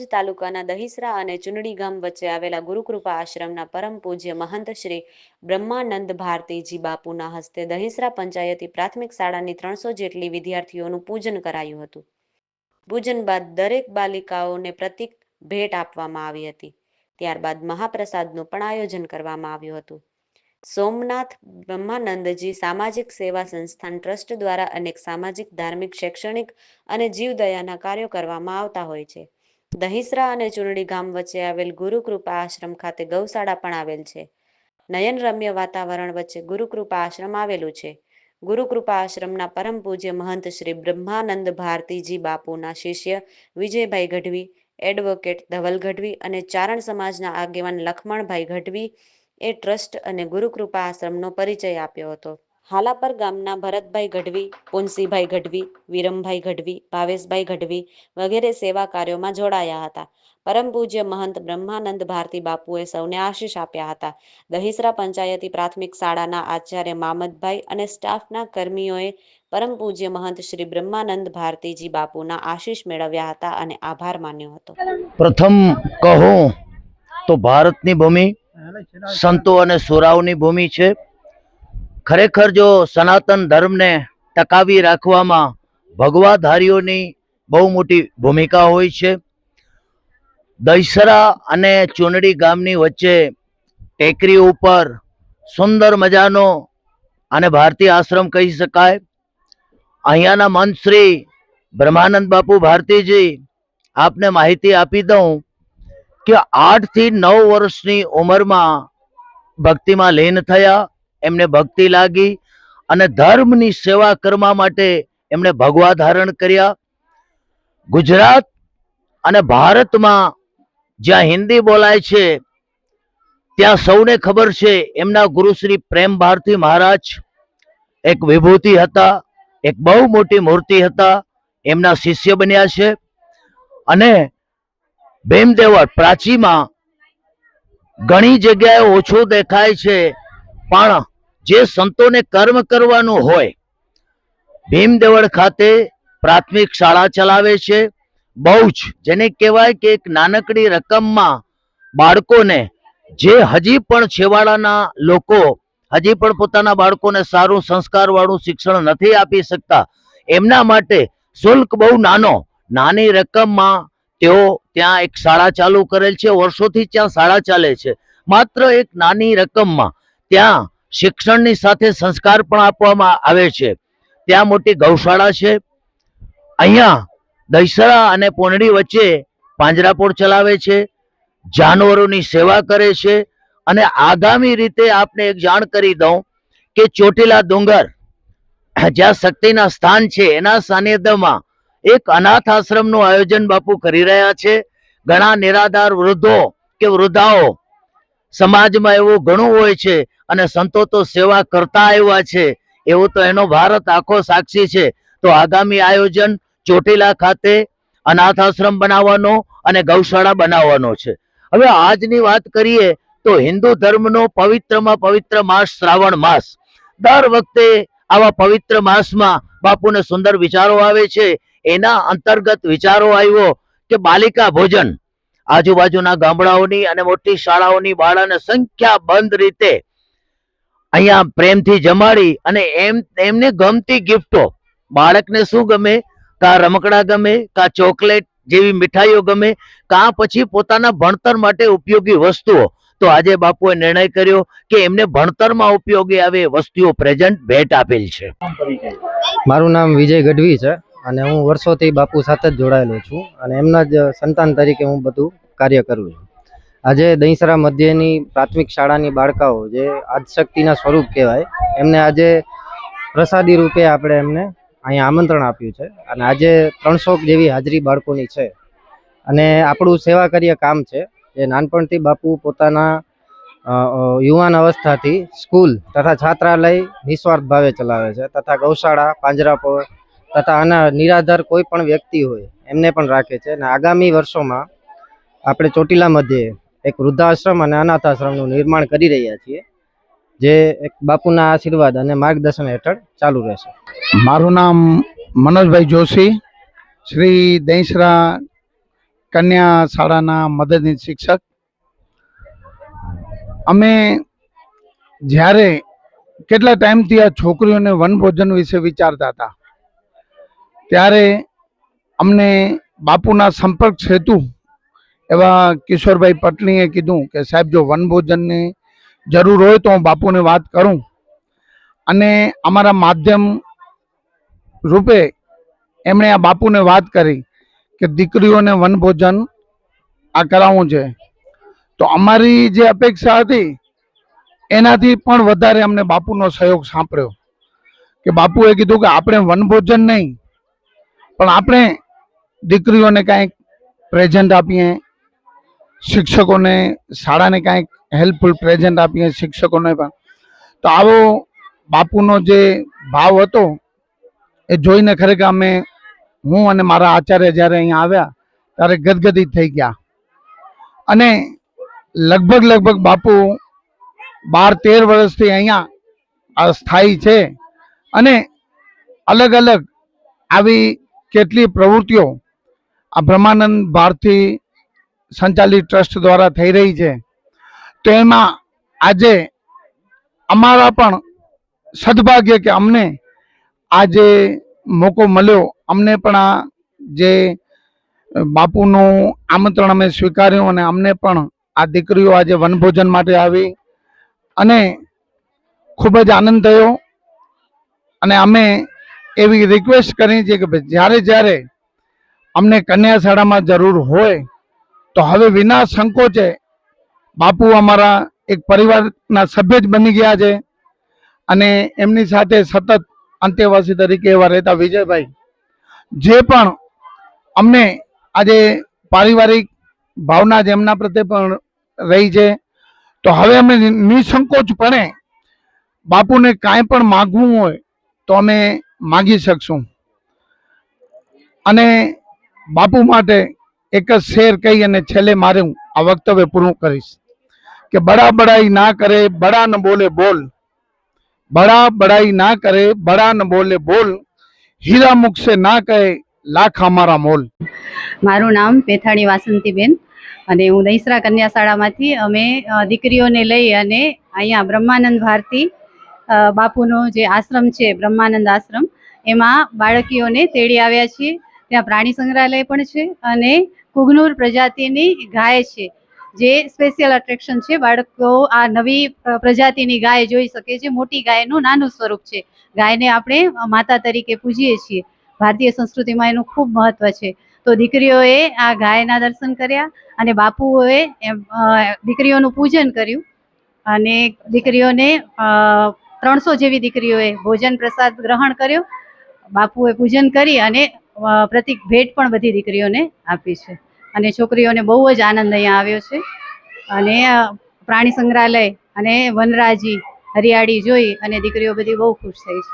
ભરૂચ તાલુકાના દહીસરા અને ચુનડી ગામ વચ્ચે આવેલા ગુરુકૃપા આશ્રમના પરમ પૂજ્ય મહંત શ્રી બ્રહ્માનંદ ભારતીજી બાપુના હસ્તે દહીસરા પંચાયતી પ્રાથમિક શાળાની 300 જેટલી વિદ્યાર્થીઓનું પૂજન કરાયું હતું. પૂજન બાદ દરેક બાલિકાઓને પ્રતિક ભેટ આપવામાં આવી હતી. ત્યારબાદ મહાપ્રસાદનું પણ આયોજન કરવામાં આવ્યું હતું. સોમનાથ બ્રહ્માનંદજી સામાજિક સેવા સંસ્થાન ટ્રસ્ટ દ્વારા અનેક સામાજિક, ધાર્મિક, શૈક્ષણિક અને જીવદયાના કાર્યો કરવામાં આવતા હોય છે. દહીસરા અને ચુનડી ગામ વચ્ચે આવેલ ગુરુકૃપા આશ્રમ ખાતે ગૌશાળા પણ આવેલ છે. નયનરમ્ય વાતાવરણ વચ્ચે ગુરુકૃપા આશ્રમ આવેલું છે. ગુરુકૃપા આશ્રમના પરમ પૂજ્ય મહંત શ્રી બ્રહ્માનંદ ભારતીજી બાપુના શિષ્ય વિજયભાઈ ગઢવી, એડવોકેટ ધવલ ગઢવી અને ચારણ સમાજના આગેવાન લખમણભાઈ ગઢવી એ ટ્રસ્ટ અને ગુરુકૃપા આશ્રમનો પરિચય આપ્યો હતો. હાલાપર ગામના ભરતભાઈ ગઢવી, પુનસીભાઈ ગઢવી, વિરમભાઈ ગઢવી, ભાવેશભાઈ ગઢવી વગેરે સેવા કાર્યોમાં જોડાયા હતા. પરમ પૂજ્ય મહંત બ્રહ્માનંદ ભારતી બાપુએ સૌને આશીષ આપ્યા હતા. દહીસરા પંચાયતી પ્રાથમિક શાળાના આચાર્ય મામદભાઈ અને સ્ટાફના કર્મીઓએ પરમ પૂજ્ય મહંત શ્રી બ્રહ્માનંદ ભારતીજી બાપુના આશીષ મેળવ્યા હતા અને આભાર માન્યો હતો. પ્રથમ કહું તો ભારતની ભૂમિ સંતો અને સુરાઓની ભૂમિ છે. ખરેખર જો સનાતન ધર્મને ટકાવી રાખવામાં ભગવાધારીઓની બહુ મોટી ભૂમિકા હોય છે. દહીસરા અને ચુનડી ગામની વચ્ચે ટેકરી ઉપર સુંદર મજાનો અને ભારતીય આશ્રમ કહી શકાય. અહીંયાના મંત શ્રી બ્રહ્માનંદ બાપુ ભારતીજી આપને માહિતી આપી દઉં કે 8 થી 9 વર્ષની ઉંમરમાં ભક્તિમાં લીન થયા. એમને ભક્તિ લાગી અને ધર્મની સેવા કરવા માટે એમણે ભગવા ધારણ કર્યા. ગુજરાત અને ભારતમાં જ્યાં હિન્દી બોલાય છે ત્યાં સૌને ખબર છે એમના ગુરુ શ્રી પ્રેમ ભારતી મહારાજ એક વિભૂતિ હતા, એક બહુ મોટી મૂર્તિ હતા. એમના શિષ્ય બન્યા છે અને ભીમદેવળ પ્રાચીમાં ઘણી જગ્યાએ ઓછું દેખાય છે, પણ જે સંતોને કર્મ કરવાનું હોય ભીમદેવળ ખાતે પ્રાથમિક શાળા ચલાવે છે. બહુ જ જેને કહેવાય કે એક નાનકડી રકમમાં બાળકોને, જે હજી પણ છેવાડાના લોકો હજી પણ પોતાના બાળકોને સારું સંસ્કારવાળું શિક્ષણ નથી આપી શકતા, એમના માટે શુલ્ક બહુ નાની રકમમાં તેઓ ત્યાં એક શાળા ચાલુ કરેલ છે. વર્ષોથી ત્યાં શાળા ચાલે છે. માત્ર એક નાની રકમમાં ત્યાં શિક્ષણની સાથે સંસ્કાર પણ આપવામાં આવે છે. ત્યાં મોટી ગૌશાળા છે. અહીંયા દહીસરા અને પોનડી વચ્ચે પાંજરાપોળ ચલાવે છે, જાનવરોની સેવા કરે છે. અને આગામી રીતે આપને એક જાણ કરી દઉં કે ચોટીલા ડુંગર જ્યાં શક્તિના સ્થાન છે એના સાનિધ્યમાં એક અનાથ આશ્રમનું આયોજન બાપુ કરી રહ્યા છે. ઘણા નિરાધાર વૃદ્ધો કે વૃદ્ધાઓ સમાજમાં એવું ઘણું હોય છે અને સંતો તો સેવા કરતા આવ્યા છે, એવું તો એનો ભારત આખો સાક્ષી છે. તો આગામી આયોજન ચોટીલા ખાતે અનાથ આશ્રમ બનાવવાનો અને ગૌશાળા બનાવવાનો છે. હવે આજની વાત કરીએ તો હિન્દુ ધર્મનો પવિત્રમાં પવિત્ર માસ શ્રાવણ માસ. દર વખતે આવા પવિત્ર માસમાં બાપુને સુંદર વિચારો આવે છે. એના અંતર્ગત વિચારો આવ્યો કે બાલિકા ભોજન આજુબાજુના ગામડાઓની અને મોટી શાળાઓની બાળાને સંખ્યાબંધ રીતે અહીંયા પ્રેમથી જમાડી અને એમને ગમતી ગિફ્ટો, બાળકને શું ગમે, કા રમકડા ગમે, કા ચોકલેટ જેવી મીઠાઈઓ ગમે, કા પછી પોતાના ભણતર માટે ઉપયોગી વસ્તુઓ. તો આજે બાપુએ નિર્ણય કર્યો કે એમને ભણતરમાં ઉપયોગી આવે વસ્તુઓ પ્રેઝન્ટ ભેટ આપેલ છે. મારું નામ વિજય ગઢવી છે અને હું વર્ષોથી બાપુ સાથે જ જોડાયેલો છું અને એમના જ સંતાન તરીકે હું બધું કાર્ય કરું છું. આજે દહીસરા મધ્યની પ્રાથમિક શાળાની બાળકાઓ જે આદશક્તિના સ્વરૂપ કહેવાય, એમને આજે પ્રસાદી રૂપે આપણે એમને અહીંયા આમંત્રણ આપ્યું છે અને આજે 300 જેવી હાજરી બાળકોની છે. અને આપણું સેવા કાર્ય કામ છે જે નાનપણથી બાપુ પોતાના યુવાન અવસ્થાથી સ્કૂલ તથા છાત્રાલય નિસ્વાર્થ ભાવે ચલાવે છે, તથા ગૌશાળા, પાંજરાપોળ તથા આના નિરાધાર કોઈ પણ વ્યક્તિ હોય એમને પણ રાખે છે. અને આગામી વર્ષોમાં આપણે ચોટીલા મધ્યે એક વૃદ્ધાશ્રમ અને અનાથ આશ્રમનું નિર્માણ કરી રહ્યા છીએ, જે એક બાપુના આશીર્વાદ અને માર્ગદર્શન હેઠળ ચાલુ રહેશે. મારું નામ મનોજભાઈ જોશી, શ્રી દહીસરા કન્યા શાળાના મદદનીશ શિક્ષક. અમે જ્યારે કેટલા ટાઈમથી આ છોકરીઓને વનભોજન વિશે વિચારતા હતા ત્યારે અમને બાપુના સંપર્ક સેતુ એવા કિશોરભાઈ પટણીએ કીધું કે સાહેબ જો વનભોજનની જરૂર હોય તો હું બાપુને વાત કરું, અને અમારા માધ્યમ રૂપે એમણે આ બાપુને વાત કરી કે દીકરીઓને વનભોજન આ કરાવવું છે. તો અમારી જે અપેક્ષા હતી એનાથી પણ વધારે અમને બાપુનો સહયોગ સાંપડ્યો કે બાપુએ કીધું કે આપણે વનભોજન નહીં પણ આપણે દીકરીઓને કાંઈક પ્રેઝન્ટ આપીએ, શિક્ષકોને શાળાને કાંઈક હેલ્પફુલ પ્રેઝન્ટ આપીએ શિક્ષકોને પણ. તો આવો બાપુનો જે ભાવ હતો એ જોઈને ખરેખર અમે, હું અને મારા આચાર્ય જ્યારે અહીંયા આવ્યા ત્યારે ગદગદિત થઈ ગયા. અને લગભગ બાપુ 12-13 વર્ષથી અહીંયા સ્થાયી છે અને અલગ અલગ આવી કેટલી પ્રવૃત્તિઓ આ બ્રહ્માનંદ ભારતી સંચાલિત ટ્રસ્ટ દ્વારા થઈ રહી છે. તો એમાં આજે અમારા પણ સદભાગ્ય કે અમને આજે મોકો મળ્યો, અમને પણ આ જે બાપુનું આમંત્રણ અમે સ્વીકાર્યું અને અમને પણ આ દીકરીઓ આજે વનભોજન માટે આવી અને ખૂબ જ આનંદ થયો. અને અમે એવી રિક્વેસ્ટ કરી છે કે ભાઈ જ્યારે જ્યારે અમને કન્યા શાળામાં જરૂર હોય તો હવે વિના સંકોચે, બાપુ અમારા એક પરિવારના સભ્ય જ બની ગયા છે અને એમની સાથે સતત અંતેવાસી તરીકે એવા રહેતા વિજયભાઈ જે પણ અમને આજે પારિવારિક ભાવના જ એમના પ્રત્યે પણ રહી છે. તો હવે અમે નિસંકોચપણે બાપુને કાંઈ પણ માગવું હોય તો અમે માગી શકશું. અને બાપુ માટે એક જ શેર કહી અને છેલ્લે મારે હું આ વક્તવ્ય પૂરું કરીશ કે બડા બડાઈ ના કરે બડા ન બોલે બોલ, બડા બડાઈ ના કરે બડા ન બોલે બોલ, હીરા મુખ સે ના કહે લાખ અમારા મોલ. મારું નામ પેથાણી વાસંતીબેન અને હું દહીસરા કન્યા શાળામાંથી અમે દીકરીઓને લઈ અને અહીંયા બ્રહ્માનંદ ભારતી બાપુનો જે આશ્રમ છે બ્રહ્માનંદ આશ્રમ, એમાં બાળકીઓને તેડી આવ્યા છીએ. ત્યાં પ્રાણી સંગ્રહાલય પણ છે અને કુગનુર પ્રજાતિની ગાય છે જે સ્પેશિયલ અટ્રેક્શન છે. બાળકો આ નવી પ્રજાતિની ગાય જોઈ શકે છે. મોટી ગાયનું નાનું સ્વરૂપ છે. ગાયને આપણે માતા તરીકે પૂજીએ છીએ. ભારતીય સંસ્કૃતિમાં એનું ખૂબ મહત્વ છે. તો દીકરીઓએ આ ગાયના દર્શન કર્યા અને બાપુએ દીકરીઓનું પૂજન કર્યું અને દીકરીઓને 300 જેવી દીકરીઓએ ભોજન પ્રસાદ ગ્રહણ કર્યો. બાપુએ પૂજન કરી અને પ્રતિક ભેટ પણ બધી દીકરીઓને આપી છે અને છોકરીઓને બહુ જ આનંદ અહીંયા આવ્યો છે. અને પ્રાણી સંગ્રહાલય અને વનરાજી હરિયાળી જોઈ અને દીકરીઓ બધી બહુ ખુશ થઈ છે.